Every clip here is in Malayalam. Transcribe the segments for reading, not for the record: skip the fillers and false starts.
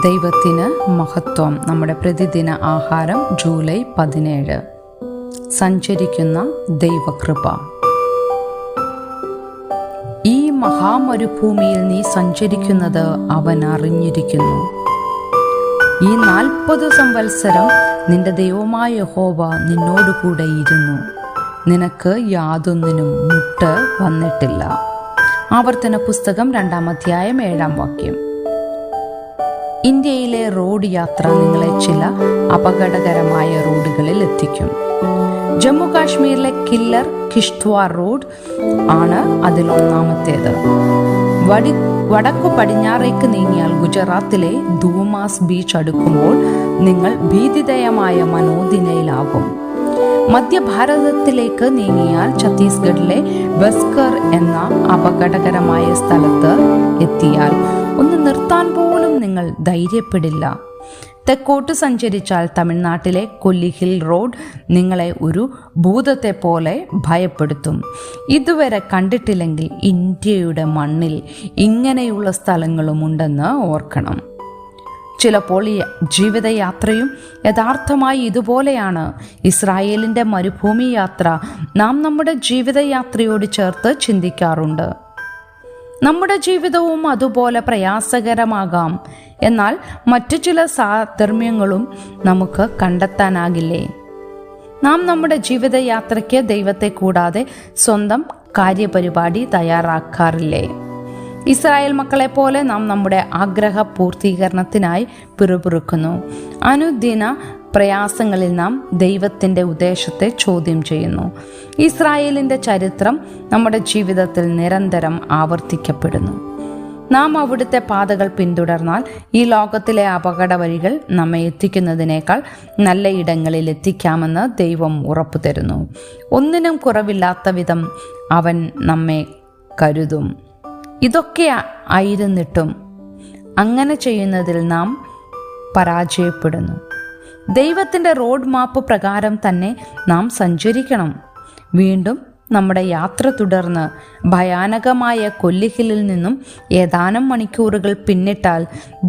ദൈവത്തിന് മഹത്വം. നമ്മുടെ പ്രതിദിന ആഹാരം ജൂലൈ 17. സഞ്ചരിക്കുന്ന ദൈവകൃപ. ഈ മഹാമരുഭൂമിയിൽ നീ സഞ്ചരിക്കുന്നത് അവൻ അറിഞ്ഞിരിക്കുന്നു. ഈ 40 സംവത്സരം നിന്റെ ദൈവമായ യഹോവ നിന്നോടുകൂടെ ഇരുന്നു. നിനക്ക് യാതൊന്നിനും മുട്ട് വന്നിട്ടില്ല. ആവർത്തന പുസ്തകം 2-ാം അധ്യായം 7-ാം വാക്യം. ഇന്ത്യയിലെ റോഡ് യാത്ര നിങ്ങളെ ചില അപകടകരമായ റോഡുകളിൽ എത്തിക്കും. ജമ്മു കാശ്മീരിലെ കില്ലർ കിഷ്ത്വാർ റോഡ് ആണ് അതിലൊന്നാമത്തേത്. വടക്കു പടിഞ്ഞാറേക്ക് നീങ്ങിയാൽ ഗുജറാത്തിലെ ധൂമാസ് ബീച്ച് അടുക്കുമ്പോൾ നിങ്ങൾ ഭീതിദയമായ മനോദിനയിലാകും. മധ്യഭാരതത്തിലേക്ക് നീങ്ങിയാൽ ഛത്തീസ്ഗഡിലെ ബസ്കർ എന്ന അപകടകരമായ സ്ഥലത്ത് എത്തിയാൽ ഒന്ന് നിർത്താൻ പോലും നിങ്ങൾ ധൈര്യപ്പെടില്ല. തെക്കോട്ട് സഞ്ചരിച്ചാൽ തമിഴ്നാട്ടിലെ കൊല്ലിഹിൽ റോഡ് നിങ്ങളെ ഒരു ഭൂതത്തെ പോലെ ഭയപ്പെടുത്തും. ഇതുവരെ കണ്ടിട്ടില്ലെങ്കിൽ ഇന്ത്യയുടെ മണ്ണിൽ ഇങ്ങനെയുള്ള സ്ഥലങ്ങളുമുണ്ടെന്ന് ഓർക്കണം. ചിലപ്പോൾ ഈ ജീവിതയാത്രയും യഥാർത്ഥമായി ഇതുപോലെയാണ്. ഇസ്രായേലിൻ്റെ മരുഭൂമി യാത്ര നാം നമ്മുടെ ജീവിതയാത്രയോട് ചേർത്ത് ചിന്തിക്കാറുണ്ട്. നമ്മുടെ ജീവിതവും അതുപോലെ പ്രയാസകരമാകാം. എന്നാൽ മറ്റു ചില സാധർമ്മ്യങ്ങളും നമുക്ക് കണ്ടെത്താനാകില്ലേ? നാം നമ്മുടെ ജീവിതയാത്രയ്ക്ക് ദൈവത്തെ കൂടാതെ സ്വന്തം കാര്യപരിപാടി തയ്യാറാക്കാറില്ലേ? ഇസ്രായേൽ മക്കളെ പോലെ നാം നമ്മുടെ ആഗ്രഹ പൂർത്തീകരണത്തിനായി പിറുപിറുക്കുന്നു. അനുദിന പ്രയാസങ്ങളിൽ നാം ദൈവത്തിൻ്റെ ഉദ്ദേശത്തെ ചോദ്യം ചെയ്യുന്നു. ഇസ്രായേലിൻ്റെ ചരിത്രം നമ്മുടെ ജീവിതത്തിൽ നിരന്തരം ആവർത്തിക്കപ്പെടുന്നു. നാം അവിടുത്തെ പാതകൾ പിന്തുടർന്നാൽ ഈ ലോകത്തിലെ അപകട വഴികൾ നമ്മെ എത്തിക്കുന്നതിനേക്കാൾ നല്ല ഇടങ്ങളിൽ എത്തിക്കാമെന്ന് ദൈവം ഉറപ്പു തരുന്നു. ഒന്നിനും കുറവില്ലാത്ത വിധം അവൻ നമ്മെ കരുതും. ഇതൊക്കെ ആയിരുന്നിട്ടും അങ്ങനെ ചെയ്യുന്നതിൽ നാം പരാജയപ്പെടുന്നു. ദൈവത്തിൻ്റെ റോഡ് മാപ്പ് പ്രകാരം തന്നെ നാം സഞ്ചരിക്കണം. വീണ്ടും നമ്മുടെ യാത്ര തുടർന്ന് ഭയാനകമായ കൊല്ലിഹിലിൽ നിന്നും ഏതാനും മണിക്കൂറുകൾ പിന്നിട്ടാൽ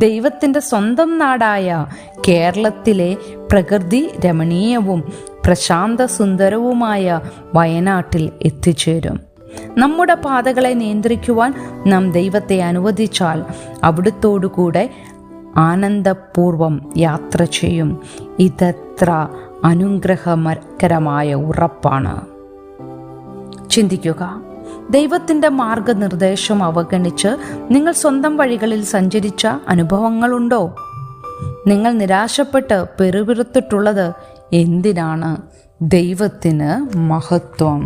ദൈവത്തിൻ്റെ സ്വന്തം നാടായ കേരളത്തിലെ പ്രകൃതി രമണീയവും പ്രശാന്ത സുന്ദരവുമായ വയനാട്ടിൽ എത്തിച്ചേരും. നമ്മുടെ പാതകളെ നിയന്ത്രിക്കുവാൻ നാം ദൈവത്തെ അനുവദിച്ചാൽ അവിടുത്തോടുകൂടെ ആനന്ദപൂർവം യാത്ര ചെയ്യും. ഇതെത്ര അനുഗ്രഹകരമായ ഉറപ്പാണ്. ചിന്തിക്കുക. ദൈവത്തിൻ്റെ മാർഗനിർദ്ദേശം അവഗണിച്ച് നിങ്ങൾ സ്വന്തം വഴികളിൽ സഞ്ചരിച്ച അനുഭവങ്ങളുണ്ടോ? നിങ്ങൾ നിരാശപ്പെട്ട് പെറുപിറുത്തിട്ടുള്ളത് എന്തിനാണ്? ദൈവത്തിന് മഹത്വം.